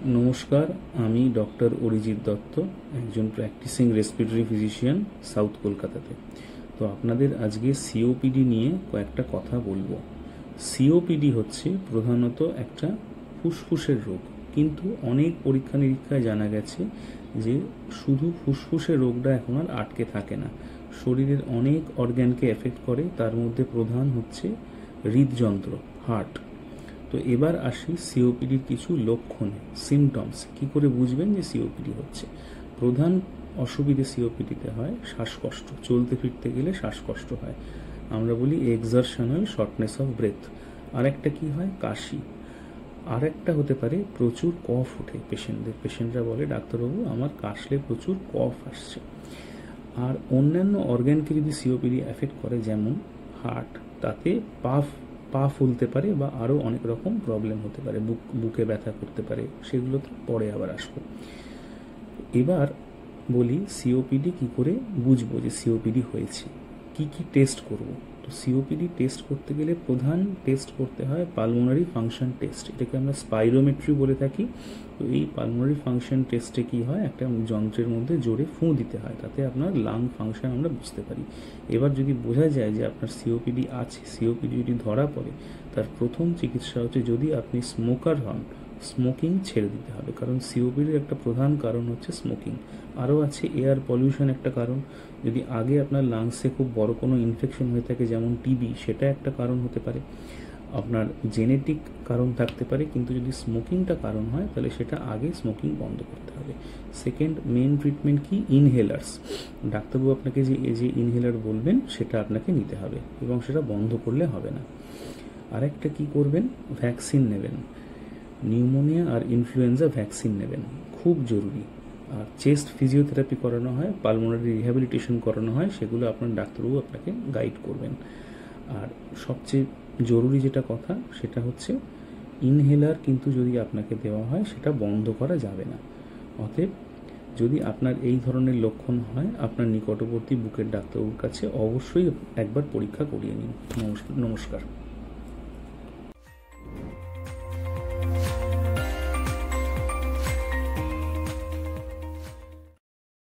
নমস্কার, আমি ডক্টর অরিজিৎ দত্ত, একজন প্র্যাকটিসিং রেসপিরেটরি ফিজিশিয়ান, সাউথ কলকাতাতে। তো আপনাদের আজকে সিওপিডি নিয়ে কয়েকটা কথা বলবো। সিওপিডি হচ্ছে প্রধানত একটা ফুসফুসের রোগ, কিন্তু অনেক পরীক্ষা নিরীক্ষায় জানা গেছে যে শুধু ফুসফুসের রোগটা এখন আর আটকে থাকে না, শরীরের অনেক অর্গ্যানকে এফেক্ট করে। তার মধ্যে প্রধান হচ্ছে হৃদযন্ত্র, হার্ট। তো এবার আসি সিওপিডির কিছু লক্ষণ, সিমটমস। কি করে বুঝবেন যে সিওপিডি হচ্ছে? প্রধান অসুবিধে সিওপিডিতে হয় শ্বাসকষ্ট, চলতে ফিরতে গেলে শ্বাসকষ্ট হয়, আমরা বলি এক্সারশনাল শর্টনেস অফ ব্রেথ। আরেকটা কি হয়? কাশি। আরেকটা হতে পারে প্রচুর কফ ওঠে পেশেন্টরা বলে, ডাক্তারবাবু আমার কাশলে প্রচুর কফ আসছে। আর অন্যান্য অর্গ্যানকে যদি সিওপিডি এফেক্ট করে, যেমন হার্ট, তাতে পা ফুলতে পারে বা আরও অনেক রকম প্রবলেম হতে পারে, বুকে ব্যথা করতে পারে, সেগুলো তো পরে আবার আসবো। এবার বলি সিওপিডি কি করে বুঝবো যে সিওপিডি হয়েছে, কি কি টেস্ট করব। তো সিওপিডি টেস্ট করতে গেলে প্রধান টেস্ট করতে হয় পালমোনারি ফাংশন টেস্ট, এটাকে আমরা স্পাইরোমেট্রি বলে থাকি। তো এই পালমোনারি ফাংশন টেস্টে কি হয়, একটা যন্ত্রের মধ্যে জোরে ফুঁ দিতে হয়, তাতে আপনার লাং ফাংশন আমরা বুঝতে পারি। এবার যদি বোঝা যায় যে আপনার সিওপিডি আছে, সিওপিডি যদি ধরা পড়ে, তার প্রথম চিকিৎসা হচ্ছে, যদি আপনি স্মোকার হন, স্মোকিং ছেড়ে দিতে হবে, কারণ সিওপিডির একটা প্রধান কারণ হচ্ছে স্মোকিং। আরও আছে এয়ার পলিউশন একটা কারণ। যদি আগে আপনার লাংসে খুব বড় কোনো ইনফেকশন হয়ে থাকে, যেমন টিবি, সেটা একটা কারণ হতে পারে। আপনার জেনেটিক কারণ থাকতে পারে, কিন্তু যদি স্মোকিংটা কারণ হয়, তাহলে সেটা আগে স্মোকিং বন্ধ করতে হবে। সেকেন্ড মেন ট্রিটমেন্ট কি? ইনহেলার্স। ডাক্তারবাবু আপনাকে যে ইনহেলার বলবেন, সেটা আপনাকে নিতে হবে, এবং সেটা বন্ধ করলে হবে না। আরেকটা কি করবেন? ভ্যাকসিন নেবেন, নিউমোনিয়া আর ইনফ্লুয়েঞ্জা ভ্যাকসিন নেবেন, খুব জরুরি। আর চেস্ট ফিজিওথেরাপি করানো হয়, পালমোনারি রিহ্যাবিলিটেশন করানো হয়, সেগুলো আপনার ডাক্তারবাবু আপনাকে গাইড করবেন। আর সবচেয়ে জরুরি যেটা কথা, সেটা হচ্ছে ইনহেলার কিন্তু যদি আপনাকে দেওয়া হয়, সেটা বন্ধ করা যাবে না। অতএব যদি আপনার এই ধরনের লক্ষণ হয়, আপনার নিকটবর্তী বুকের ডাক্তারবাবুর কাছে অবশ্যই একবার পরীক্ষা করিয়ে নিন। নমস্কার।